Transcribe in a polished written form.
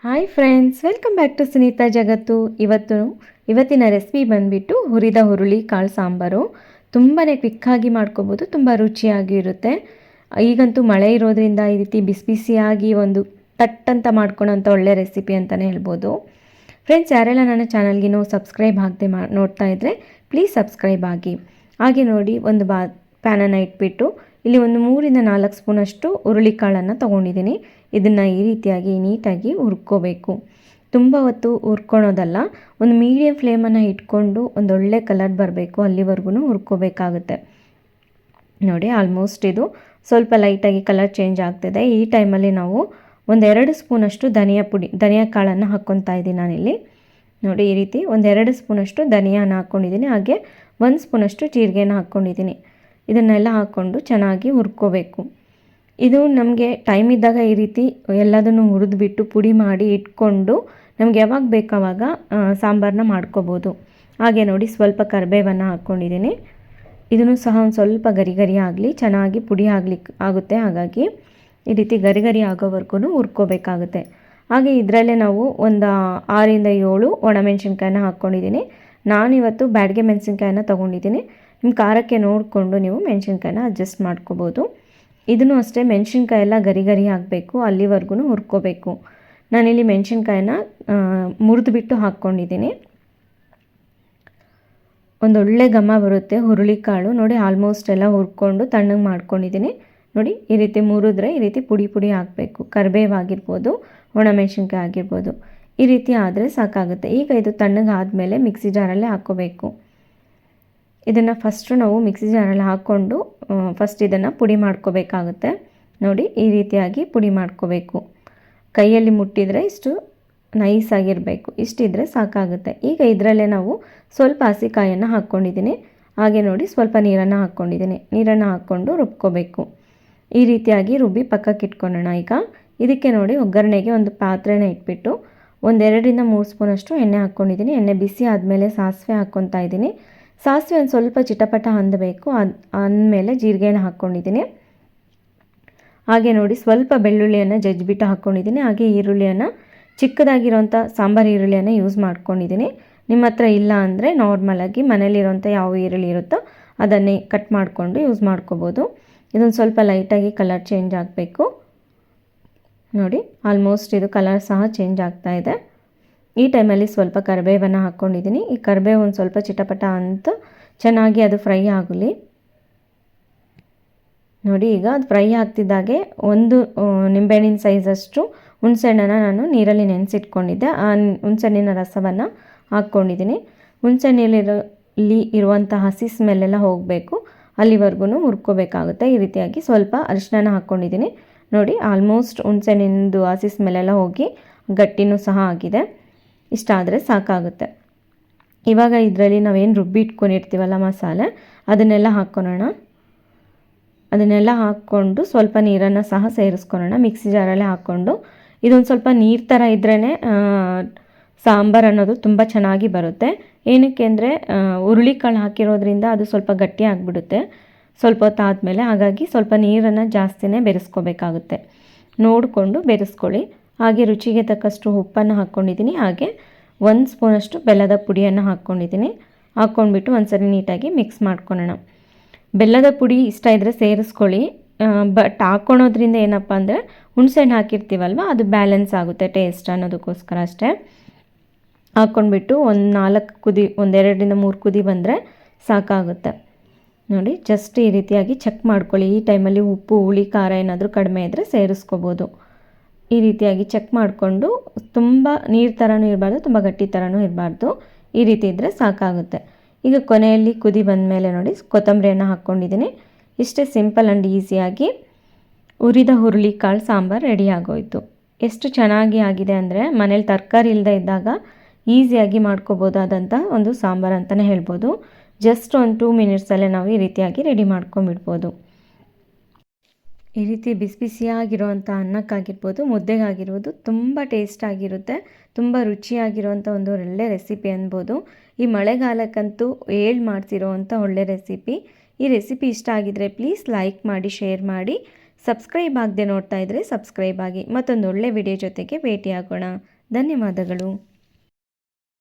Hi friends, welcome back to Sunita ಜಗತ್ತು. ಇವತ್ತಿನ recipe ಬಂದುಬಿಟ್ಟು ಹುರಿದ ಹುರುಳಿ ಕಾಳು ಸಾಂಬಾರು. ತುಂಬಾ ಕ್ವಿಕ್ಕಾಗಿ ಮಾಡ್ಕೋಬೋದು, ತುಂಬ ರುಚಿಯಾಗಿ ಇರುತ್ತೆ. ಈಗಂತೂ ಮಳೆ ಇರೋದ್ರಿಂದ ಈ ರೀತಿ ಬಿಸಿ ಬಿಸಿಯಾಗಿ ಒಂದು ತಟ್ಟಂತ ಮಾಡ್ಕೊಳೋಂಥ ಒಳ್ಳೆ ರೆಸಿಪಿ ಅಂತಲೇ ಹೇಳ್ಬೋದು. ಫ್ರೆಂಡ್ಸ್, ಯಾರೆಲ್ಲ ನನ್ನ ಚಾನಲ್ಗಿನೂ ಸಬ್ಸ್ಕ್ರೈಬ್ ಆಗದೆ ನೋಡ್ತಾ ಇದ್ದರೆ ಪ್ಲೀಸ್ ಸಬ್ಸ್ಕ್ರೈಬ್ ಆಗಿ. ಹಾಗೆ ನೋಡಿ, ಒಂದು ಪ್ಯಾನನ್ನು ಇಟ್ಬಿಟ್ಟು ಇಲ್ಲಿ ಒಂದು 3-4 ಸ್ಪೂನಷ್ಟು ಹುರುಳಿಕಾಳನ್ನು ತೊಗೊಂಡಿದ್ದೀನಿ. ಇದನ್ನು ಈ ರೀತಿಯಾಗಿ ನೀಟಾಗಿ ಹುರ್ಕೋಬೇಕು. ತುಂಬ ಹೊತ್ತು ಹುರ್ಕೊಳೋದಲ್ಲ, ಒಂದು ಮೀಡಿಯಮ್ ಫ್ಲೇಮನ್ನು ಇಟ್ಕೊಂಡು ಒಂದೊಳ್ಳೆ ಕಲರ್ ಬರಬೇಕು ಅಲ್ಲಿವರೆಗೂ ಹುರ್ಕೋಬೇಕಾಗುತ್ತೆ. ನೋಡಿ, ಆಲ್ಮೋಸ್ಟ್ ಇದು ಸ್ವಲ್ಪ ಲೈಟಾಗಿ ಕಲರ್ ಚೇಂಜ್ ಆಗ್ತಿದೆ. ಈ ಟೈಮಲ್ಲಿ ನಾವು 1-2 ಸ್ಪೂನಷ್ಟು ಧನಿಯಾ ಕಾಳನ್ನು ಹಾಕ್ಕೊತಾ ಇದ್ದೀನಿ ನಾನಿಲ್ಲಿ. ನೋಡಿ, ಈ ರೀತಿ 1-2 ಸ್ಪೂನಷ್ಟು ಧನಿಯಾನ ಹಾಕ್ಕೊಂಡಿದ್ದೀನಿ. ಹಾಗೆ 1 ಸ್ಪೂನಷ್ಟು ಜೀರಿಗೆನ ಹಾಕ್ಕೊಂಡಿದ್ದೀನಿ. ಇದನ್ನೆಲ್ಲ ಹಾಕ್ಕೊಂಡು ಚೆನ್ನಾಗಿ ಹುರ್ಕೋಬೇಕು. ಇದು ನಮಗೆ ಟೈಮ್ ಇದ್ದಾಗ ಈ ರೀತಿ ಎಲ್ಲದನ್ನು ಹುರಿದ್ಬಿಟ್ಟು ಪುಡಿ ಮಾಡಿ ಇಟ್ಕೊಂಡು ನಮ್ಗೆ ಯಾವಾಗ ಬೇಕಾವಾಗ ಸಾಂಬಾರನ್ನ ಮಾಡ್ಕೋಬೋದು. ಹಾಗೆ ನೋಡಿ, ಸ್ವಲ್ಪ ಕರಿಬೇವನ್ನು ಹಾಕ್ಕೊಂಡಿದ್ದೀನಿ. ಇದನ್ನು ಸಹ ಒಂದು ಸ್ವಲ್ಪ ಗರಿ ಆಗಲಿ, ಚೆನ್ನಾಗಿ ಪುಡಿ ಆಗುತ್ತೆ. ಹಾಗಾಗಿ ಈ ರೀತಿ ಗರಿ ಆಗೋವರೆಗೂ ಹುರ್ಕೋಬೇಕಾಗುತ್ತೆ. ಹಾಗೆ ಇದರಲ್ಲೇ ನಾವು ಒಂದು 6-7 ಒಣಮೆಣಸಿನ್ಕಾಯಿನ ಹಾಕ್ಕೊಂಡಿದ್ದೀನಿ. ನಾನಿವತ್ತು ಬ್ಯಾಡಗೆ ಮೆಣಸಿನ್ಕಾಯಿನ ತೊಗೊಂಡಿದ್ದೀನಿ. ನಿಮ್ಮ ಖಾರಕ್ಕೆ ನೋಡಿಕೊಂಡು ನೀವು ಮೆಣಸಿನ್ಕಾಯಿನ ಅಡ್ಜಸ್ಟ್ ಮಾಡ್ಕೋಬೋದು. ಇದನ್ನು ಅಷ್ಟೇ, ಮೆಣಸಿನ್ಕಾಯಿ ಎಲ್ಲ ಗರಿ ಆಗಬೇಕು, ಅಲ್ಲಿವರೆಗೂ ಹುರ್ಕೋಬೇಕು. ನಾನಿಲ್ಲಿ ಮೆಣಸಿನ್ಕಾಯಿನ ಮುರಿದುಬಿಟ್ಟು ಹಾಕ್ಕೊಂಡಿದ್ದೀನಿ. ಒಂದೊಳ್ಳೆ ಘಮ ಬರುತ್ತೆ ಹುರುಳಿಕಾಳು. ನೋಡಿ, ಆಲ್ಮೋಸ್ಟ್ ಎಲ್ಲ ಹುರ್ಕೊಂಡು ತಣ್ಣಗೆ ಮಾಡ್ಕೊಂಡಿದ್ದೀನಿ. ನೋಡಿ, ಈ ರೀತಿ ಮುರಿದ್ರೆ ಈ ರೀತಿ ಪುಡಿ ಹಾಕಬೇಕು. ಕರಿಬೇವು ಆಗಿರ್ಬೋದು, ಒಣಮೆಣಸಿನ್ಕಾಯಿ ಆಗಿರ್ಬೋದು, ಈ ರೀತಿ ಆದರೆ ಸಾಕಾಗುತ್ತೆ. ಈಗ ಇದು ತಣ್ಣಗೆ ಆದಮೇಲೆ ಮಿಕ್ಸಿ ಜಾರಲ್ಲೇ ಹಾಕ್ಕೋಬೇಕು. ಇದನ್ನು ಫಸ್ಟು ನಾವು ಮಿಕ್ಸಿ ಜಾರಲ್ಲಿ ಹಾಕ್ಕೊಂಡು ಫಸ್ಟ್ ಇದನ್ನು ಪುಡಿ ಮಾಡ್ಕೋಬೇಕಾಗುತ್ತೆ. ನೋಡಿ, ಈ ರೀತಿಯಾಗಿ ಪುಡಿ ಮಾಡ್ಕೋಬೇಕು. ಕೈಯಲ್ಲಿ ಮುಟ್ಟಿದರೆ ಇಷ್ಟು ನೈಸಾಗಿರಬೇಕು, ಇಷ್ಟಿದ್ರೆ ಸಾಕಾಗುತ್ತೆ. ಈಗ ಇದರಲ್ಲೇ ನಾವು ಸ್ವಲ್ಪ ಹಸಿಕಾಯನ್ನು ಹಾಕ್ಕೊಂಡಿದ್ದೀನಿ. ಹಾಗೆ ನೋಡಿ, ಸ್ವಲ್ಪ ನೀರನ್ನು ಹಾಕ್ಕೊಂಡಿದ್ದೀನಿ. ನೀರನ್ನು ಹಾಕ್ಕೊಂಡು ರುಬ್ಕೋಬೇಕು. ಈ ರೀತಿಯಾಗಿ ರುಬ್ಬಿ ಪಕ್ಕಕ್ಕೆ ಇಟ್ಕೊಳ್ಳೋಣ. ಈಗ ಇದಕ್ಕೆ ನೋಡಿ, ಒಗ್ಗರಣೆಗೆ ಒಂದು ಪಾತ್ರೆನ ಇಟ್ಬಿಟ್ಟು 1-2-3 ಸ್ಪೂನಷ್ಟು ಎಣ್ಣೆ ಹಾಕ್ಕೊಂಡಿದ್ದೀನಿ. ಎಣ್ಣೆ ಬಿಸಿ ಆದಮೇಲೆ ಸಾಸಿವೆ ಹಾಕ್ಕೊತಾ ಇದ್ದೀನಿ. ಸಾಸಿವೆ ಒಂದು ಸ್ವಲ್ಪ ಚಿಟಪಟ ಅಂದಬೇಕು. ಅಂದಮೇಲೆ ಜೀರಿಗೆನ ಹಾಕ್ಕೊಂಡಿದ್ದೀನಿ. ಹಾಗೆ ನೋಡಿ, ಸ್ವಲ್ಪ ಬೆಳ್ಳುಳ್ಳಿಯನ್ನು ಜಜ್ಜಿಬಿಟ್ಟು ಹಾಕ್ಕೊಂಡಿದ್ದೀನಿ. ಹಾಗೆ ಈರುಳ್ಳಿಯನ್ನು ಚಿಕ್ಕದಾಗಿರೋಂಥ ಸಾಂಬಾರು ಈರುಳ್ಳಿಯನ್ನು ಯೂಸ್ ಮಾಡ್ಕೊಂಡಿದ್ದೀನಿ. ನಿಮ್ಮ ಹತ್ರ ಇಲ್ಲ ಅಂದರೆ ನಾರ್ಮಲಾಗಿ ಮನೇಲಿರೋಂಥ ಯಾವ ಈರುಳ್ಳಿ ಇರುತ್ತೋ ಅದನ್ನೇ ಕಟ್ ಮಾಡಿಕೊಂಡು ಯೂಸ್ ಮಾಡ್ಕೋಬೋದು. ಇದೊಂದು ಸ್ವಲ್ಪ ಲೈಟಾಗಿ ಕಲರ್ ಚೇಂಜ್ ಆಗಬೇಕು. ನೋಡಿ, ಆಲ್ಮೋಸ್ಟ್ ಇದು ಕಲರ್ ಸಹ ಚೇಂಜ್ ಆಗ್ತಾ ಇದೆ. ಈ ಟೈಮಲ್ಲಿ ಸ್ವಲ್ಪ ಕರಿಬೇವನ್ನು ಹಾಕ್ಕೊಂಡಿದ್ದೀನಿ. ಈ ಕರಿಬೇವು ಒಂದು ಸ್ವಲ್ಪ ಚಿಟಪಟ ಅಂತ ಚೆನ್ನಾಗಿ ಅದು ಫ್ರೈ ಆಗಲಿ. ನೋಡಿ, ಈಗ ಅದು ಫ್ರೈ ಆಗ್ತಿದ್ದಾಗೆ ಒಂದು ನಿಂಬೆಹಣ್ಣಿನ ಸೈಜಷ್ಟು ಹುಣಸೆಹಣ್ಣನ್ನು ನಾನು ನೀರಲ್ಲಿ ನೆನೆಸಿಟ್ಕೊಂಡಿದ್ದೆ. ಆ ಹುಣಸೆಹಣ್ಣಿನ ರಸವನ್ನು ಹಾಕ್ಕೊಂಡಿದ್ದೀನಿ. ಹುಣಸೆಹಣ್ಣಲ್ಲಿ ಇರುವಂಥ ಹಸಿ ಸ್ಮೆಲ್ಲೆಲ್ಲ ಹೋಗಬೇಕು, ಅಲ್ಲಿವರೆಗೂ ಹುರ್ಕೋಬೇಕಾಗುತ್ತೆ. ಈ ರೀತಿಯಾಗಿ ಸ್ವಲ್ಪ ಅರಿಶಿನ ಹಾಕ್ಕೊಂಡಿದ್ದೀನಿ. ನೋಡಿ, ಆಲ್ಮೋಸ್ಟ್ ಹುಣಸೆಹಣ್ಣಿಂದು ಹಸಿ ಸ್ಮೆಲ್ಲೆಲ್ಲ ಹೋಗಿ ಗಟ್ಟಿನೂ ಸಹ ಆಗಿದೆ. ಇಷ್ಟ ಆದರೆ ಸಾಕಾಗುತ್ತೆ. ಇವಾಗ ಇದರಲ್ಲಿ ನಾವೇನು ರುಬ್ಬಿ ಇಟ್ಕೊಂಡಿರ್ತೀವಲ್ಲ ಮಸಾಲೆ, ಅದನ್ನೆಲ್ಲ ಹಾಕ್ಕೊಳ್ಳೋಣ. ಅದನ್ನೆಲ್ಲ ಹಾಕ್ಕೊಂಡು ಸ್ವಲ್ಪ ನೀರನ್ನು ಸಹ ಸೇರಿಸ್ಕೊಳ್ಳೋಣ. ಮಿಕ್ಸಿ ಜಾರಲ್ಲೇ ಹಾಕ್ಕೊಂಡು ಇದೊಂದು ಸ್ವಲ್ಪ ನೀರು ಥರ ಇದ್ರೇ ಸಾಂಬಾರು ಅನ್ನೋದು ತುಂಬ ಚೆನ್ನಾಗಿ ಬರುತ್ತೆ. ಏನಕ್ಕೆ ಅಂದರೆ ಹುರುಳಿಕಾಳು ಹಾಕಿರೋದ್ರಿಂದ ಅದು ಸ್ವಲ್ಪ ಗಟ್ಟಿ ಆಗಿಬಿಡುತ್ತೆ ಸ್ವಲ್ಪ ಹೊತ್ತು ಆದಮೇಲೆ. ಹಾಗಾಗಿ ಸ್ವಲ್ಪ ನೀರನ್ನು ಜಾಸ್ತಿನೇ ಬೆರೆಸ್ಕೋಬೇಕಾಗುತ್ತೆ. ನೋಡಿಕೊಂಡು ಬೆರೆಸ್ಕೊಳ್ಳಿ. ಹಾಗೆ ರುಚಿಗೆ ತಕ್ಕಷ್ಟು ಉಪ್ಪನ್ನು ಹಾಕ್ಕೊಂಡಿದ್ದೀನಿ. ಹಾಗೆ 1 ಸ್ಪೂನಷ್ಟು ಬೆಲ್ಲದ ಪುಡಿಯನ್ನು ಹಾಕ್ಕೊಂಡಿದ್ದೀನಿ. ಹಾಕ್ಕೊಂಡ್ಬಿಟ್ಟು ಒಂದ್ಸರಿ ನೀಟಾಗಿ ಮಿಕ್ಸ್ ಮಾಡ್ಕೊಳ್ಳೋಣ. ಬೆಲ್ಲದ ಪುಡಿ ಇಷ್ಟ ಇದ್ದರೆ ಸೇರಿಸ್ಕೊಳ್ಳಿ. ಬಟ್ ಹಾಕ್ಕೊಳೋದ್ರಿಂದ ಏನಪ್ಪ ಅಂದರೆ ಹುಣಸೆಹಣ್ಣು ಹಾಕಿರ್ತೀವಲ್ವ, ಅದು ಬ್ಯಾಲೆನ್ಸ್ ಆಗುತ್ತೆ ಟೇಸ್ಟ್ ಅನ್ನೋದಕ್ಕೋಸ್ಕರ ಅಷ್ಟೇ. ಹಾಕ್ಕೊಂಡ್ಬಿಟ್ಟು 1-2-3 ಕುದಿ ಬಂದರೆ ಸಾಕಾಗುತ್ತೆ. ನೋಡಿ, ಜಸ್ಟ್ ಈ ರೀತಿಯಾಗಿ ಚೆಕ್ ಮಾಡ್ಕೊಳ್ಳಿ. ಈ ಟೈಮಲ್ಲಿ ಉಪ್ಪು, ಹುಳಿ, ಖಾರ ಏನಾದರೂ ಕಡಿಮೆ ಇದ್ದರೆ ಸೇರಿಸ್ಕೋಬೋದು. ಈ ರೀತಿಯಾಗಿ ಚೆಕ್ ಮಾಡಿಕೊಂಡು, ತುಂಬ ನೀರು ಥರನೂ ಇರಬಾರ್ದು, ತುಂಬ ಗಟ್ಟಿ ಥರನೂ ಇರಬಾರ್ದು. ಈ ರೀತಿ ಇದ್ದರೆ ಸಾಕಾಗುತ್ತೆ. ಈಗ ಕೊನೆಯಲ್ಲಿ ಕುದಿ ಬಂದಮೇಲೆ ನೋಡಿ, ಕೊತ್ತಂಬರಿಯನ್ನು ಹಾಕ್ಕೊಂಡಿದ್ದೀನಿ. ಇಷ್ಟೇ ಸಿಂಪಲ್ ಆ್ಯಂಡ್ ಈಸಿಯಾಗಿ ಹುರಿದ ಹುರುಳಿಕಾಳು ಸಾಂಬಾರು ರೆಡಿ ಆಗೋಯಿತು. ಎಷ್ಟು ಚೆನ್ನಾಗಿ ಆಗಿದೆ ಅಂದರೆ ಮನೇಲಿ ತರಕಾರಿ ಇಲ್ಲದೆ ಇದ್ದಾಗ ಈಸಿಯಾಗಿ ಮಾಡ್ಕೋಬೋದಾದಂಥ ಒಂದು ಸಾಂಬಾರು ಅಂತಲೇ ಹೇಳ್ಬೋದು. ಜಸ್ಟ್ ಒಂದು 2 ಮಿನಿಟ್ಸಲ್ಲೇ ನಾವು ಈ ರೀತಿಯಾಗಿ ರೆಡಿ ಮಾಡ್ಕೊಂಬಿಡ್ಬೋದು. ಈ ರೀತಿ ಬಿಸಿ ಬಿಸಿಯಾಗಿರುವಂಥ ಅನ್ನಕ್ಕಾಗಿರ್ಬೋದು, ಮುದ್ದೆಗಾಗಿರ್ಬೋದು ತುಂಬ ಟೇಸ್ಟಾಗಿರುತ್ತೆ. ತುಂಬ ರುಚಿಯಾಗಿರುವಂಥ ಒಂದು ಒಳ್ಳೆ ರೆಸಿಪಿ ಅನ್ಬೋದು. ಈ ಮಳೆಗಾಲಕ್ಕಂತೂ ಮಾಡ್ತಿರೋ ಅಂಥ ಒಳ್ಳೆ ರೆಸಿಪಿ. ಈ ರೆಸಿಪಿ ಇಷ್ಟ ಆಗಿದರೆ ಪ್ಲೀಸ್ ಲೈಕ್ ಮಾಡಿ, ಶೇರ್ ಮಾಡಿ, ಸಬ್ಸ್ಕ್ರೈಬ್ ಆಗದೆ ನೋಡ್ತಾ ಇದ್ದರೆ ಸಬ್ಸ್ಕ್ರೈಬ್ ಆಗಿ. ಮತ್ತೊಂದು ಒಳ್ಳೆ ವಿಡಿಯೋ ಜೊತೆಗೆ ಭೇಟಿಯಾಗೋಣ. ಧನ್ಯವಾದಗಳು.